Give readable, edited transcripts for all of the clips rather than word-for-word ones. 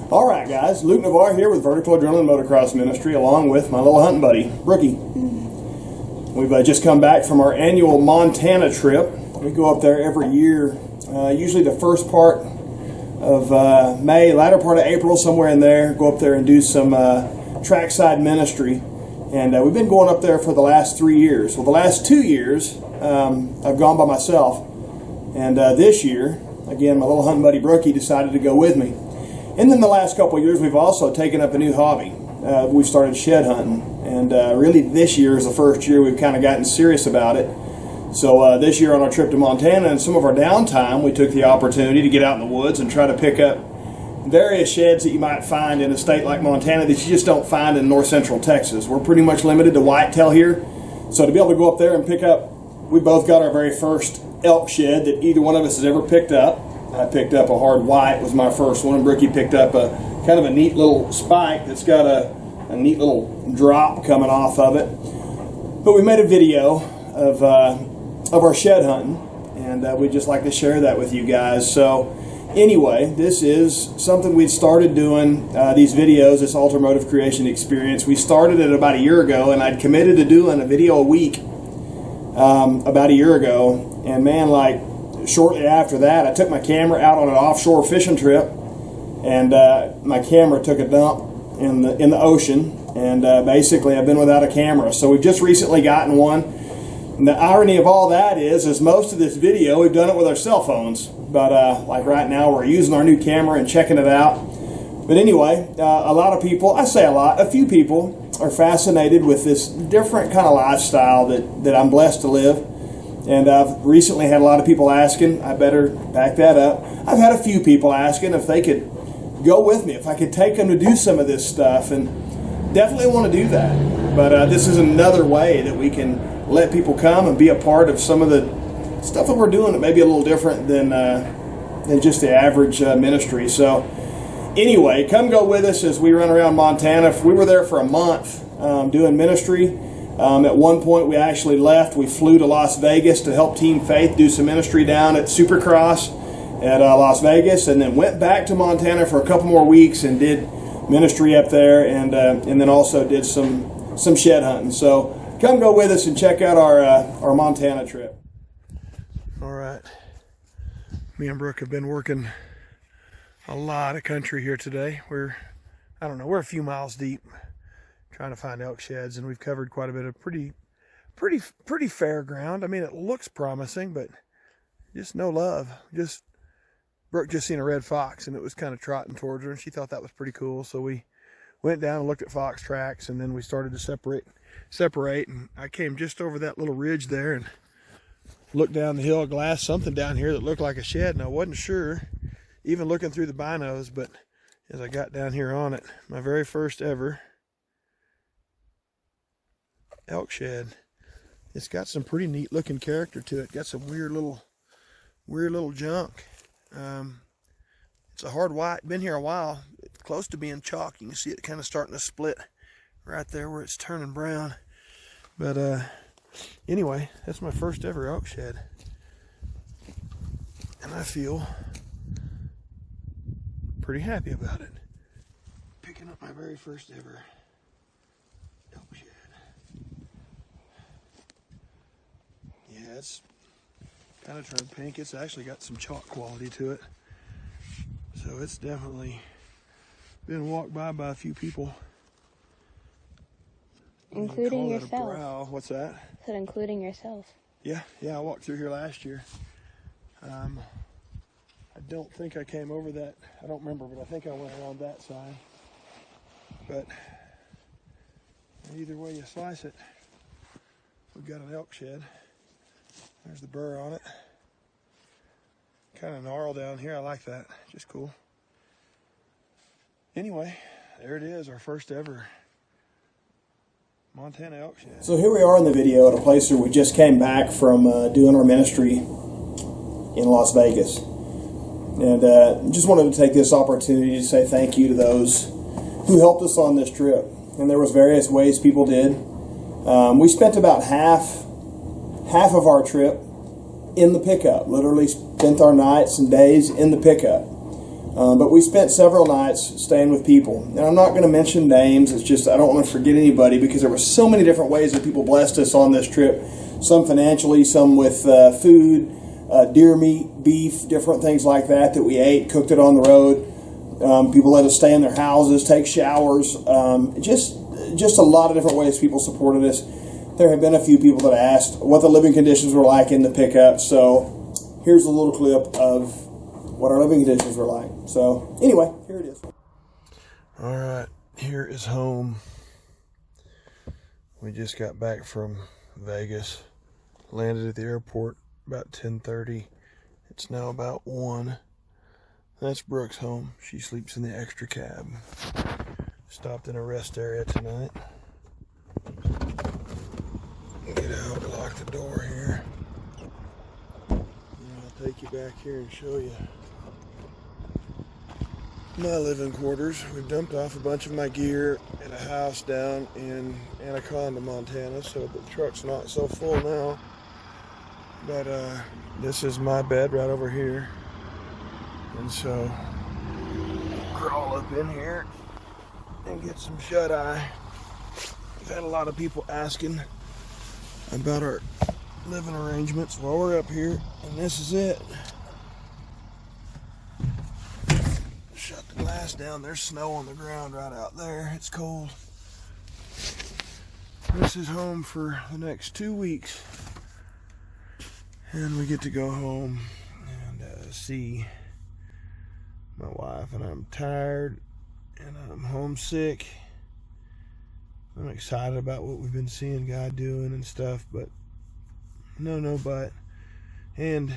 All right, guys. Luke Navarre here with Vertical Adrenaline Motocross Ministry, along with my little hunting buddy, Brookie. We've just come back from our annual Montana trip. We go up there every year, usually the first part of May, latter part of April, somewhere in there. Go up there and do some trackside ministry. And we've been going up there for the last 3 years. Well, the last 2 years, I've gone by myself. And this year, again, my little hunting buddy Brookie decided to go with me. And then the last couple of years, we've also taken up a new hobby. We've started shed hunting. And really this year is the first year we've kind of gotten serious about it. So this year on our trip to Montana and some of our downtime, we took the opportunity to get out in the woods and try to pick up various sheds that you might find in a state like Montana that you just don't find in north central Texas. We're pretty much limited to whitetail here. So to be able to go up there and pick up, we both got our very first elk shed that either one of us has ever picked up. I picked up a hard white, was my first one, and Brookie picked up a kind of a neat little spike that's got a neat little drop coming off of it. But we made a video of our shed hunting, and we'd just like to share that with you guys. So anyway, this is something we'd started doing, these videos, this Ultramotive Creation Experience. We started it about a year ago, and I'd committed to doing a video a week about a year ago. And man, like shortly after that, I took my camera out on an offshore fishing trip, and my camera took a dump in the ocean, and basically I've been without a camera. So we've just recently gotten one. And the irony of all that is most of this video we've done it with our cell phones, but like right now we're using our new camera and checking it out. But anyway, a lot of people, I say a few people are fascinated with this different kind of lifestyle that I'm blessed to live. And I've recently had a lot of people asking, I better back that up, I've had a few people asking if they could go with me, if I could take them to do some of this stuff, and definitely want to do that. But this is another way that we can let people come and be a part of some of the stuff that we're doing that may be a little different than just the average ministry. So anyway, come go with us as we run around Montana. We were there for a month doing ministry. At one point we actually left. We flew to Las Vegas to help Team Faith do some ministry down at Supercross at Las Vegas, and then went back to Montana for a couple more weeks and did ministry up there, and then also did some shed hunting. So come go with us and check out our Montana trip. All right, me and Brooke have been working a lot of country here today. We're a few miles deep trying to find elk sheds, and we've covered quite a bit of pretty fair ground. I mean, it looks promising, but just no love. Brooke just seen a red fox, and it was kind of trotting towards her, and she thought that was pretty cool. So we went down and looked at fox tracks, and then we started to separate, and I came just over that little ridge there and looked down the hill, glassed something down here that looked like a shed, and I wasn't sure, even looking through the binos. But as I got down here on it, my very first ever elk shed. It's got some pretty neat looking character to it. Got some weird little junk. It's a hard white, been here a while. It's close to being chalk. You can see it kind of starting to split right there where it's turning brown. But anyway, that's my first ever elk shed, and I feel pretty happy about it. Picking up my very first ever elk shed. Yeah, it's kind of turned pink. It's actually got some chalk quality to it. So it's definitely been walked by a few people. Including yourself. Brow. What's that? I said including yourself. Yeah, I walked through here last year. I don't think I came over that. I don't remember, but I think I went around that side. But either way you slice it, we've got an elk shed. There's the burr on it. Kind of gnarl down here. I like that. Just cool. Anyway, there it is, our first ever Montana elk shed. So here we are in the video at a place where we just came back from doing our ministry in Las Vegas. And just wanted to take this opportunity to say thank you to those who helped us on this trip. And there was various ways people did. We spent about half of our trip in the pickup. Literally spent our nights and days in the pickup. But we spent several nights staying with people. And I'm not going to mention names. It's just I don't want to forget anybody because there were so many different ways that people blessed us on this trip. Some financially, some with food, deer meat, beef, different things like that we ate, cooked it on the road. People let us stay in their houses, take showers. Just a lot of different ways people supported us. There have been a few people that asked what the living conditions were like in the pickup. So here's a little clip of what our living conditions were like. So anyway, here it is. All right, here is home. We just got back from Vegas, landed at the airport about 10:30. It's now about 1. That's Brooke's home. She sleeps in the extra cab. Stopped in a rest area tonight. Get out, lock the door here. And I'll take you back here and show you my living quarters. We've dumped off a bunch of my gear at a house down in Anaconda, Montana, so the truck's not so full now. But this is my bed right over here. And so crawl up in here and get some shut-eye. We've had a lot of people asking about our living arrangements while we're up here, and this is it. Shut the glass down. There's snow on the ground right out there. It's cold. This is home for the next 2 weeks, and we get to go home and see my wife, and I'm tired and I'm homesick. I'm excited about what we've been seeing God doing and stuff, but no but. And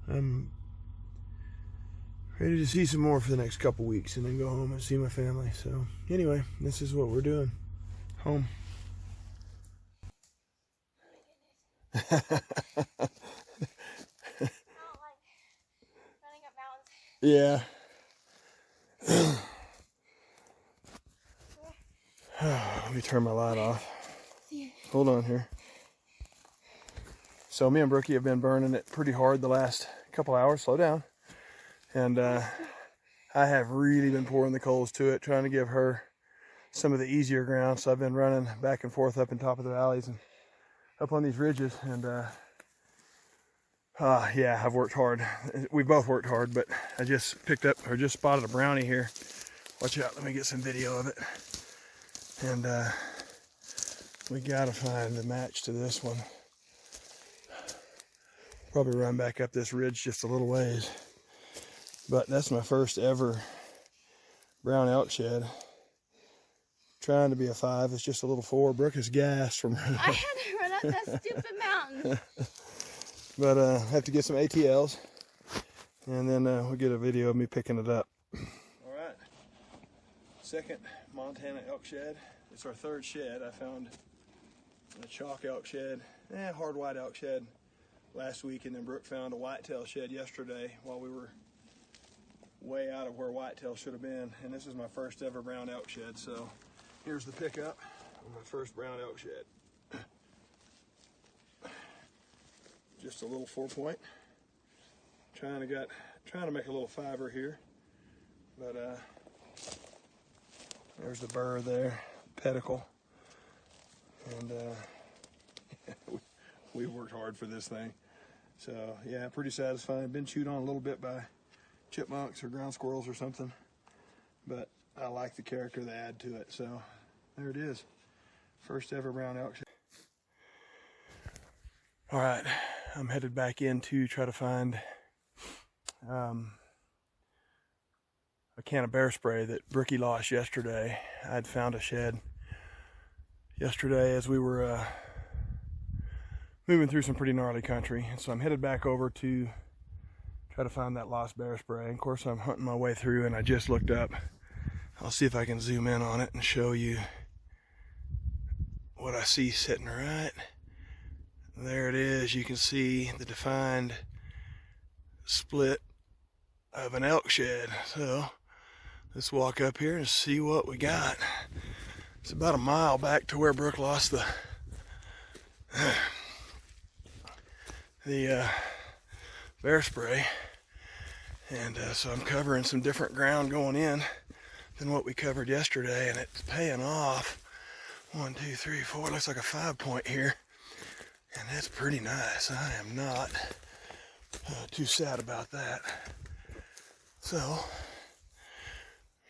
I'm ready to see some more for the next couple weeks and then go home and see my family. So anyway, this is what we're doing. Home. I don't like running up mountains. Yeah. Let me turn my light off. Hold on here. So me and Brookie have been burning it pretty hard the last couple hours. Slow down. And I have really been pouring the coals to it, trying to give her some of the easier ground. So I've been running back and forth up in top of the valleys and up on these ridges. And yeah, I've worked hard. We both worked hard, but I just picked up, or just spotted a brownie here. Watch out, let me get some video of it. And we gotta find the match to this one. Probably run back up this ridge just a little ways. But that's my first ever brown elk shed. Trying to be a 5, it's just a little 4. Brooke is gassed from I had to run up that stupid mountain. But I have to get some ATLs, and then we'll get a video of me picking it up. All right, second Montana elk shed. It's our 3rd shed. I found a chalk elk shed, hard white elk shed last week, and then Brooke found a whitetail shed yesterday while we were way out of where whitetail should have been. And this is my first ever brown elk shed. So here's the pickup of my first brown elk shed. Just a little 4-point. Trying to make a little 5er here, but there's the burr there, pedicle, and we worked hard for this thing. So yeah, pretty satisfying. Been chewed on a little bit by chipmunks or ground squirrels or something, but I like the character they add to it. So there it is, first ever brown elk shed. All right, I'm headed back in to try to find a can of bear spray that Brookie lost yesterday. I'd found a shed yesterday as we were moving through some pretty gnarly country. And so I'm headed back over to try to find that lost bear spray. And of course, I'm hunting my way through, and I just looked up. I'll see if I can zoom in on it and show you what I see sitting right there. It is. You can see the defined split of an elk shed. So let's walk up here and see what we got. It's about a mile back to where Brooke lost the bear spray, And so I'm covering some different ground going in than what we covered yesterday, and it's paying off. 1, 2, 3, 4, looks like a 5-point here, and that's pretty nice. I am not too sad about that. So,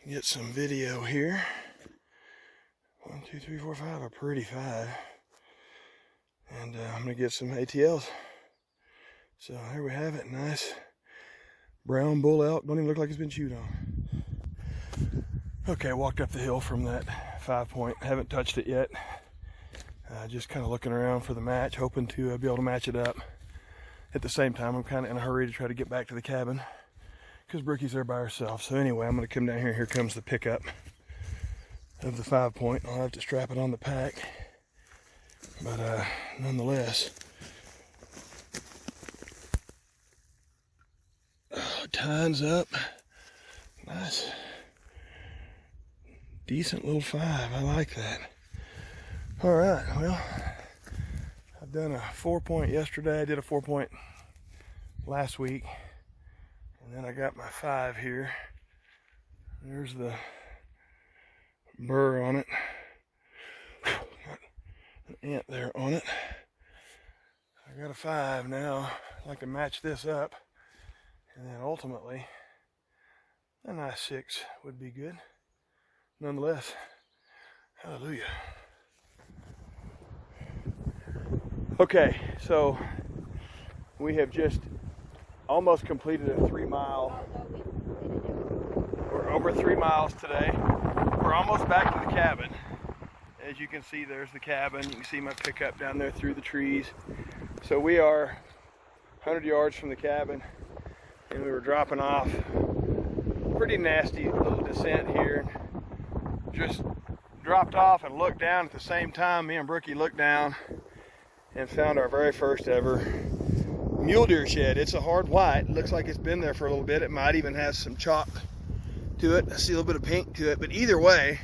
get some video here. 1, 2, 3, 4, 5, a pretty 5. And I'm gonna get some ATLs. So here we have it, nice brown bull elk. Don't even look like it's been chewed on. Okay, walked up the hill from that 5-point. Haven't touched it yet. Just kind of looking around for the match, hoping to be able to match it up. At the same time, I'm kind of in a hurry to try to get back to the cabin because Brookie's there by herself. So anyway, I'm going to come down here. Here comes the pickup of the 5-point. I'll have to strap it on the pack. But nonetheless, tines up. Nice. Decent little 5. I like that. All right, well, I've done a 4-point yesterday. I did a 4-point last week. And then I got my 5 here. There's the burr on it. Got an ant there on it. I got a 5 now. I'd like to match this up. And then ultimately, a nice 6 would be good. Nonetheless, hallelujah. Okay, so we have just almost completed a 3-mile. We're over 3 miles today. We're almost back to the cabin. As you can see, there's the cabin. You can see my pickup down there through the trees. So we are 100 yards from the cabin, and we were dropping off. Pretty nasty little descent here. Just dropped off and looked down at the same time. Me and Brookie looked down and found our very first ever mule deer shed. It's a hard white. Looks like it's been there for a little bit. It might even have some chalk to it. I see a little bit of pink to it. But either way,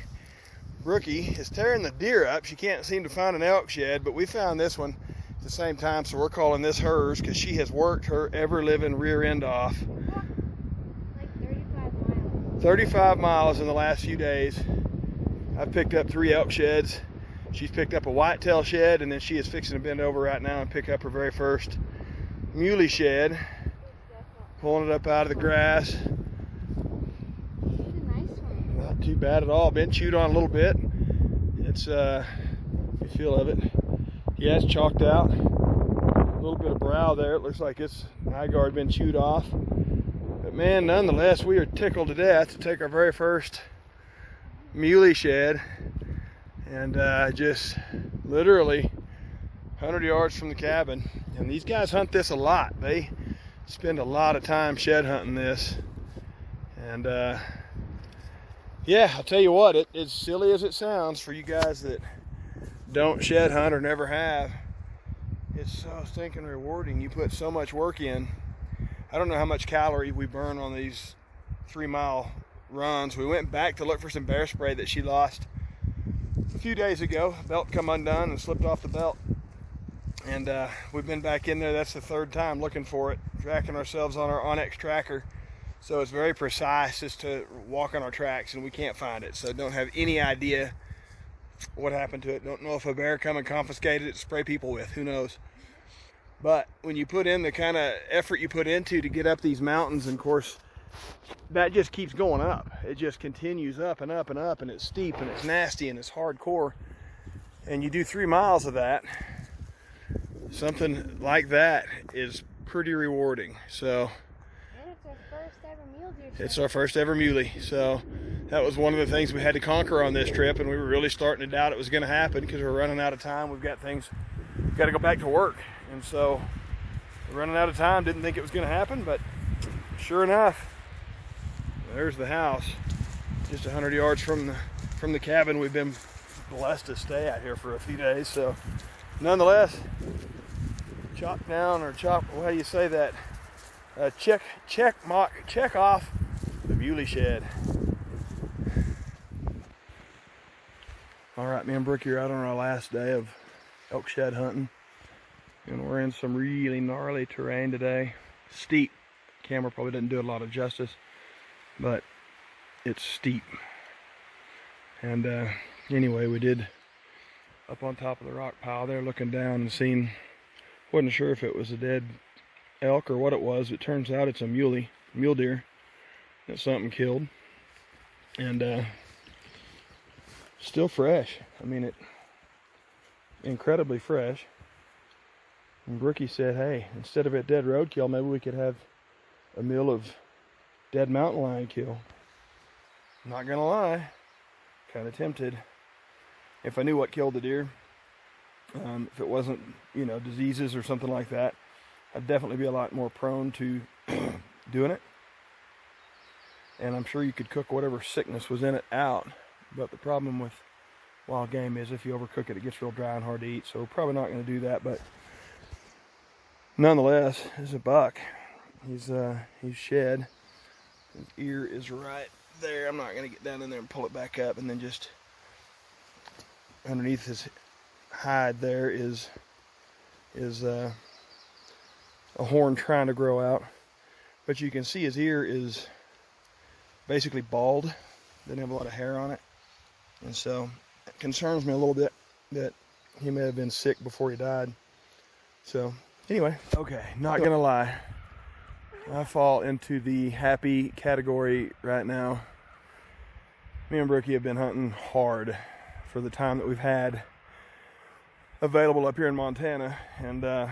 Brookie is tearing the deer up. She can't seem to find an elk shed, but we found this one at the same time, so we're calling this hers because she has worked her ever-living rear end off. Like 35 miles. 35 miles in the last few days. I've picked up 3 elk sheds. She's picked up a whitetail shed, and then she is fixing to bend over right now and pick up her very first muley shed. Pulling it up out of the grass. She's a nice one. Not too bad at all. Been chewed on a little bit. It's the feel of it. Yeah, it's chalked out. A little bit of brow there. It looks like it's eye guard been chewed off. But man, nonetheless, we are tickled to death to take our very first muley shed, and just literally 100 yards from the cabin. And these guys hunt this a lot. They spend a lot of time shed hunting this. And yeah, I'll tell you what, it's silly as it sounds for you guys that don't shed hunt or never have. It's so stinking rewarding. You put so much work in. I don't know how much calorie we burn on these 3-mile runs. We went back to look for some bear spray that she lost a few days ago. Belt come undone and slipped off the belt, and we've been back in there. That's the 3rd time looking for it, tracking ourselves on our Onyx tracker, so it's very precise as to walk on our tracks, and we can't find it, so don't have any idea what happened to it. Don't know if a bear come and confiscated it to spray people with. Who knows? But when you put in the kind of effort you put into to get up these mountains, and of course that just keeps going up. It just continues up and up and up, and it's steep and it's nasty and it's hardcore. And you do 3 miles of that, something like that is pretty rewarding. So And it's our first ever mule deer shed. it's our first ever muley. So that was one of the things we had to conquer on this trip, and we were really starting to doubt it was going to happen because we're running out of time. We've got things, got to go back to work, and so we're running out of time. Didn't think it was going to happen, but sure enough, there's the house, just 100 yards from the cabin. We've been blessed to stay out here for a few days. So nonetheless, chop down, or chop, how do you say that? Check off the muley shed. All right, me and Brookie are out on our last day of elk shed hunting, and we're in some really gnarly terrain today. Steep, Camera probably didn't do it a lot of justice, but it's steep. And anyway, we did up on top of the rock pile there, looking down and seen. Wasn't sure if it was a dead elk or what it was. It turns out it's a mule deer that something killed, and still fresh. I mean, it incredibly fresh. And Brookie said, hey, instead of a dead roadkill, maybe we could have a meal of dead mountain lion kill. Not gonna lie, kind of tempted. If I knew what killed the deer, if it wasn't, you know, diseases or something like that, I'd definitely be a lot more prone to doing it. And I'm sure you could cook whatever sickness was in it out. But the problem with wild game is if you overcook it, it gets real dry and hard to eat. So probably not going to do that. But nonetheless, this is a buck. He's shed. His ear is right there. I'm not going to get down in there and pull it back up. And then just underneath his hide there is a horn trying to grow out. But you can see his ear is basically bald. Didn't have a lot of hair on it. And so it concerns me a little bit that he may have been sick before he died. So anyway, okay, not gonna lie, I fall into the happy category right now. Me and Brookie have been hunting hard for the time that we've had available up here in Montana, and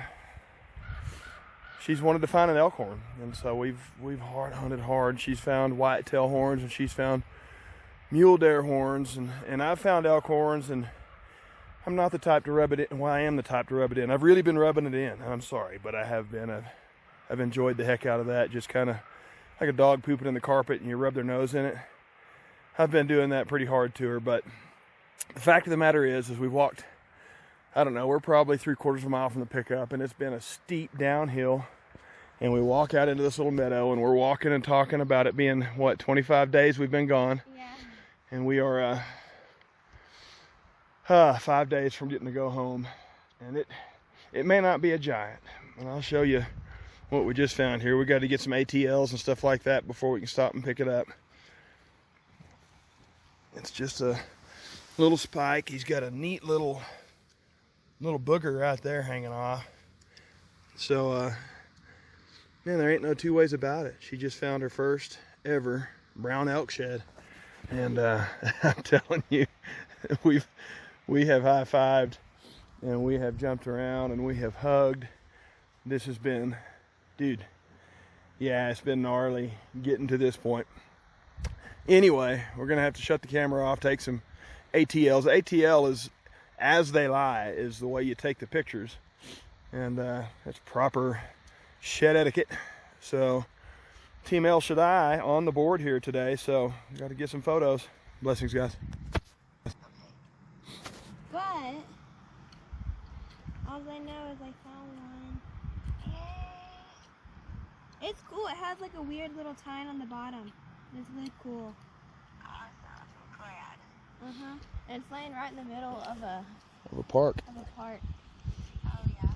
she's wanted to find an elk horn, and so we've hunted hard. She's found whitetail horns, and she's found mule deer horns, and I've found elk horns, and I'm not the type to rub it in. Well, I am the type to rub it in. I've really been rubbing it in. I'm sorry, but I have been. I've enjoyed the heck out of that. Just kind of like a dog pooping in the carpet and you rub their nose in it. I've been doing that pretty hard to her, but the fact of the matter is we walked, I don't know, we're probably 3/4 of a mile from the pickup, and it's been a steep downhill, and we walk out into this little meadow, and we're walking and talking about it being, what, 25 days we've been gone? Yeah. And we are 5 days from getting to go home, and it may not be a giant, and I'll show you what we just found here. We got to get some ATLs and stuff like that before we can stop and pick it up. It's just a little spike. He's got a neat little booger right there hanging off. So man, there ain't no two ways about it. She just found her first ever brown elk shed, and I'm telling you, we have high-fived, and we have jumped around, and we have hugged. This has been, dude, yeah, it's been gnarly getting to this point. Anyway, we're gonna have to shut the camera off, take some ATLs. ATL is as they lie, is the way you take the pictures, and that's proper shed etiquette. So Team El Shaddai on the board here today, so we got to get some photos. Blessings, guys. But all I know is I found one. It's cool. It has like a weird little tine on the bottom. It's really cool. Uh-huh. And it's laying right in the middle of a park. Oh yeah.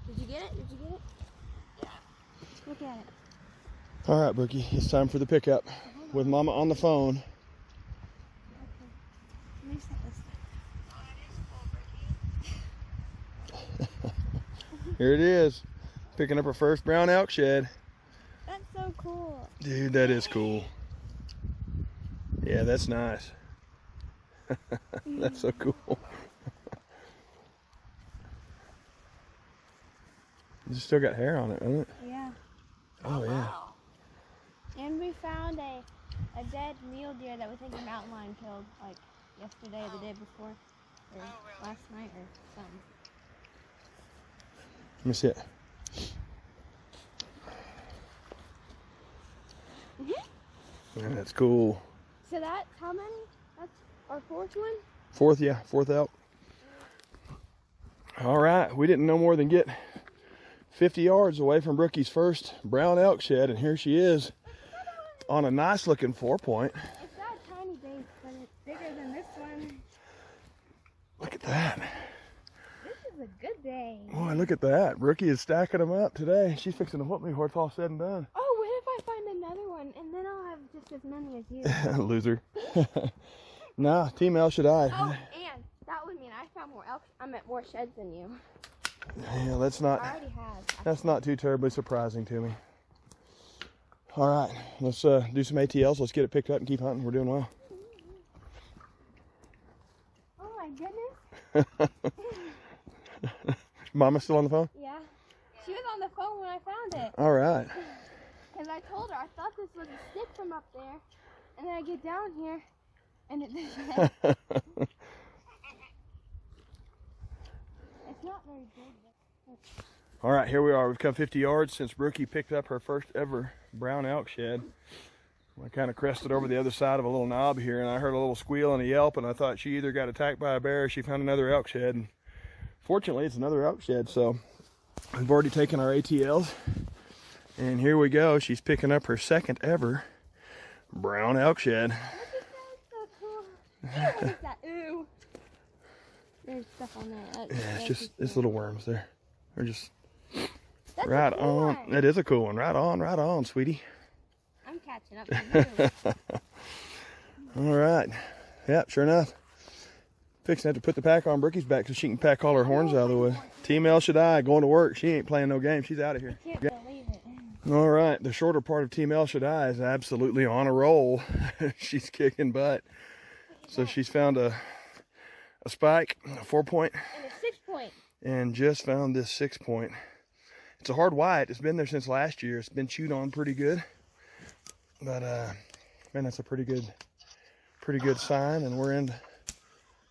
Did you get it? Yeah. Look at it. All right, Brookie, it's time for the pickup with Mama on the phone. Okay. Let me set this down. Here it is, picking up our first brown elk shed. That's so cool. Dude, that is cool. Yeah, that's nice. That's so cool. It's still got hair on it, hasn't it? Yeah. Oh, yeah. Wow. And we found a dead mule deer that we think a mountain lion killed, like yesterday or the day before, or last night or something. Let me see it. Yeah, that's cool. So that's how many? That's our fourth one? Fourth elk. All right, we didn't no more than get 50 yards away from Brookie's first brown elk shed, and here she is on a nice looking 4-point. It's got a tiny base, but it's bigger than this one. Look at that. This is a good day. Boy, look at that. Brookie is stacking them up today. She's fixing to whoop me before it's all said and done. Oh, just as many as you. Loser. Nah, Team El Shaddai. Oh, and that would mean I found more elk. I'm at more sheds than you. Yeah, that's not. I already have. That's not too terribly surprising to me. All right, let's do some ATLs. Let's get it picked up and keep hunting. We're doing well. Oh my goodness. Mama's still on the phone? Yeah. She was on the phone when I found it. All right. Because I told her I thought this was a stick from up there. And then I get down here and it's not very big. But... All right, here we are. We've come 50 yards since Brookie picked up her first ever brown elk shed. I kind of crested over the other side of a little knob here, and I heard a little squeal and a yelp, and I thought she either got attacked by a bear or she found another elk shed. And fortunately, it's another elk shed, so we've already taken our ATLs, and here we go. She's picking up her second ever brown elk shed. Look at that, so cool. What is that? Ooh. There's stuff on there. Yeah, it's little worms there. They're just That's right a cool on. one. That is a cool one. Right on, sweetie. I'm catching up to you. All right. Yep, sure enough. Fixing to have to put the pack on Brookie's back so she can pack all her horns out of the way. Team El Shaddai going to work. She ain't playing no game. She's out of here. Can't believe it. All right. The shorter part of Team El Shaddai is absolutely on a roll. She's kicking butt. So she's found a spike, a 4-point, And a 6-point. and just found this 6-point. It's a hard white. It's been there since last year. It's been chewed on pretty good. But man, that's a pretty good sign, and we're in.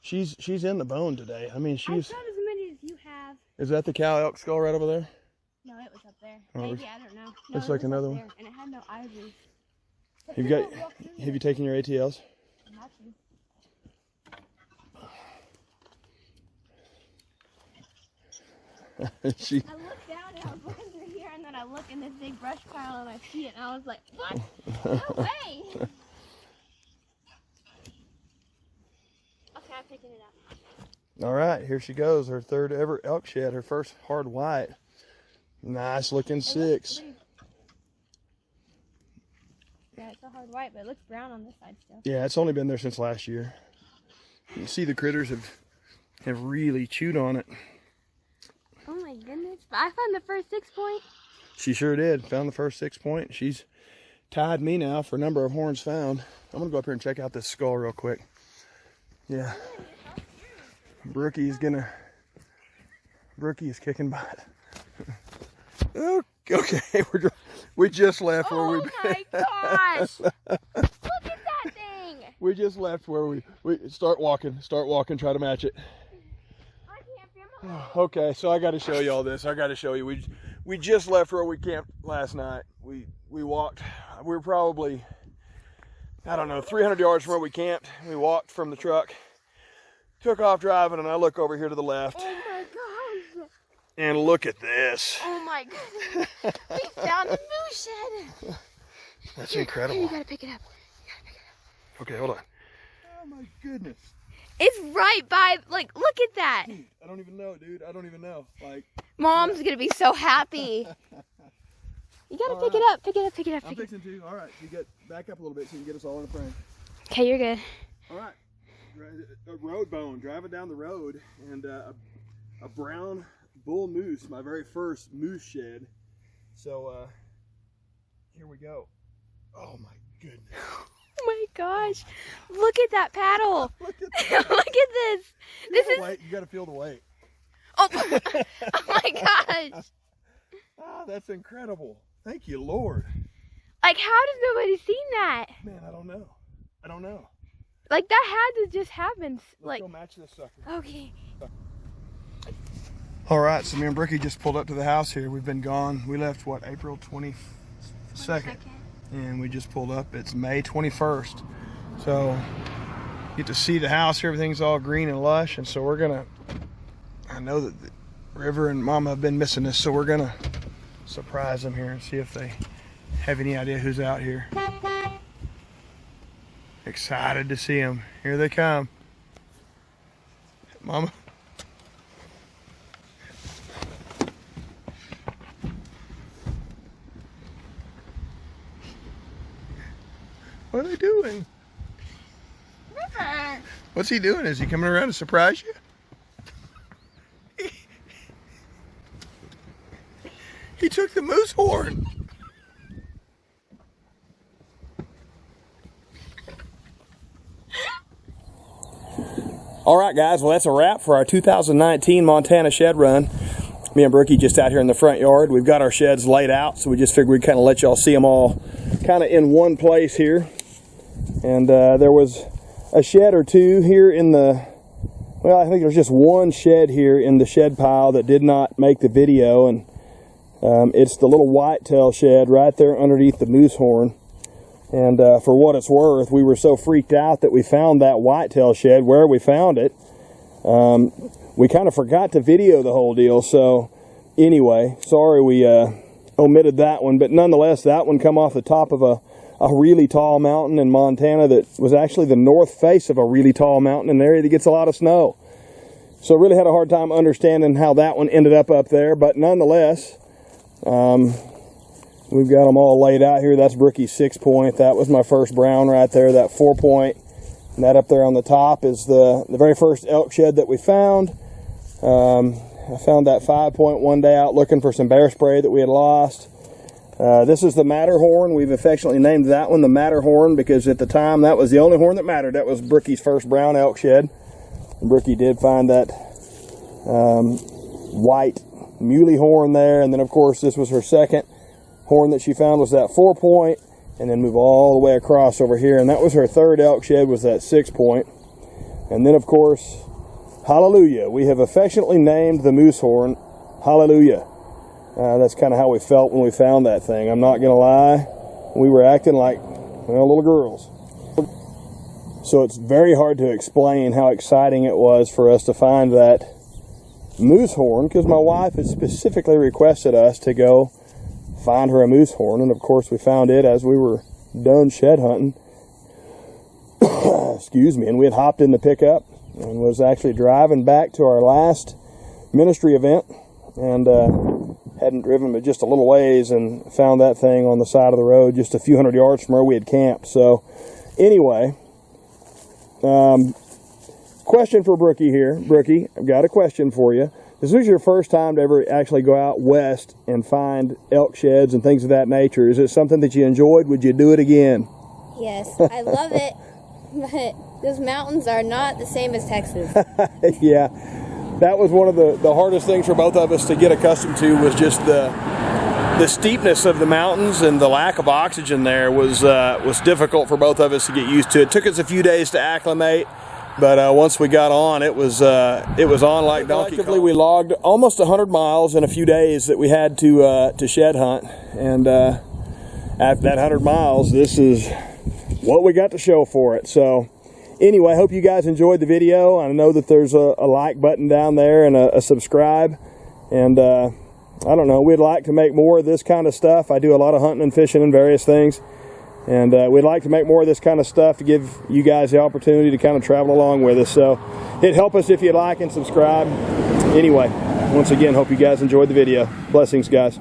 She's in the bone today. I mean, I've she's. found as many as you have. Is that the cow elk skull right over there? No, it was up there. Oh, Maybe, it's- I don't know. No, looks it like was another up one. there, and it had no ivory. You've got. Have you taken your ATLs? Not you. She. I looked down and I was looking through here, and then I look in this big brush pile and I see it, and I was like, what? No way! Okay, I'm picking it up. All right, here she goes. Her third ever elk shed. Her first hard white. Nice looking It looks 6. pretty- Yeah, it's a hard white, but it looks brown on this side still. Yeah, it's only been there since last year. You can see the critters have really chewed on it. Oh my goodness. But I found the first 6-point. She sure did. Found the first 6-point. She's tied me now for number of horns found. I'm gonna go up here and check out this skull real quick. Yeah. Brookie is kicking butt. Okay, we just left where Oh my gosh! Look at that thing! we just left where we start walking, try to match it. I can't feel my Okay, so I got to show you all this. I got to show you. We just left where we camped last night. We walked. We were probably, I don't know, 300 yards from where we camped. We walked from the truck, took off driving, and I look over here to the left, Oh my gosh! and look at this. Oh my goodness! We found a moose shed! That's Here, incredible. you gotta pick it up. Okay, hold on. Oh my goodness. It's right by, like, look at that! Dude, I don't even know, dude. I don't even know. Like, Mom's gonna be so happy. You gotta pick it up, pick it up, pick it up, I'm pick it up. fixing to. All right, you get back up a little bit so you can get us all in a frame. Okay, you're good. All right, a road bone, driving down the road, and a brown bull moose, my very first moose shed. So here we go. Oh my goodness. Oh my gosh. Look at that paddle. Look at Look at this. This is, weight. You got to feel the weight. oh, oh my gosh. Ah, that's incredible. Thank you, Lord. Like, how does nobody seen that? Man, I don't know. Like, that had to just happen. Let's Like, go match this sucker. okay. All right, so me and Brookie just pulled up to the house here. We've been gone. We left, what, April 22nd? And we just pulled up. It's May 21st. So you get to see the house. Everything's all green and lush. And so we're going to, I know that the River and Mama have been missing us. So we're going to surprise them here and see if they have any idea who's out here. Excited to see them. Here they come. Mama. What are they doing? What's he doing? Is he coming around to surprise you? He took the moose horn. All right, guys. Well, that's a wrap for our 2019 Montana shed run. Me and Brookie just out here in the front yard. We've got our sheds laid out, so we just figured we'd kind of let y'all see them all kind of in one place here. And there was a shed or two here in the, well, I think there's just one shed here in the shed pile that did not make the video, and it's the little whitetail shed right there underneath the moose horn. And for what it's worth, we were so freaked out that we found that whitetail shed where we found it. We kind of forgot to video the whole deal, so anyway, sorry we omitted that one, but nonetheless, that one come off the top of a really tall mountain in Montana that was actually the north face of a really tall mountain in an area that gets a lot of snow. So really had a hard time understanding how that one ended up there, but nonetheless, we've got them all laid out here. That's Brookie's 6-point. That was my first brown right there, that 4-point. And that up there on the top is the very first elk shed that we found. I found that 5-point one day out looking for some bear spray that we had lost. This is the Matterhorn. We've affectionately named that one the Matterhorn because at the time that was the only horn that mattered. That was Brookie's first brown elk shed. And Brookie did find that white muley horn there. And then of course this was her second horn that she found, was that 4-point. And then move all the way across over here. And that was her third elk shed, was that 6-point. And then of course, Hallelujah. We have affectionately named the moose horn Hallelujah. That's kind of how we felt when we found that thing. I'm not going to lie. We were acting like, well, little girls. So it's very hard to explain how exciting it was for us to find that moose horn, because my wife had specifically requested us to go find her a moose horn. And of course we found it as we were done shed hunting. Excuse me. And we had hopped in the pickup and was actually driving back to our last ministry event, and hadn't driven but just a little ways and found that thing on the side of the road just a few hundred yards from where we had camped. So anyway, question for Brookie here. Brookie, I've got a question for you. This was your first time to ever actually go out west and find elk sheds and things of that nature. Is it something that you enjoyed? Would you do it again? Yes, I love it, but those mountains are not the same as Texas. Yeah, that was one of the hardest things for both of us to get accustomed to, was just the steepness of the mountains, and the lack of oxygen there was difficult for both of us to get used to. It took us a few days to acclimate, but once we got on, it was on like Donkey Kong. We logged almost 100 miles in a few days that we had to shed hunt, and at that 100 miles, this is what we got to show for it. So anyway, I hope you guys enjoyed the video. I know that there's a like button down there and a subscribe. And I don't know, we'd like to make more of this kind of stuff. I do a lot of hunting and fishing and various things. And we'd like to make more of this kind of stuff to give you guys the opportunity to kind of travel along with us. So it'd help us if you'd like and subscribe. Anyway, once again, hope you guys enjoyed the video. Blessings, guys.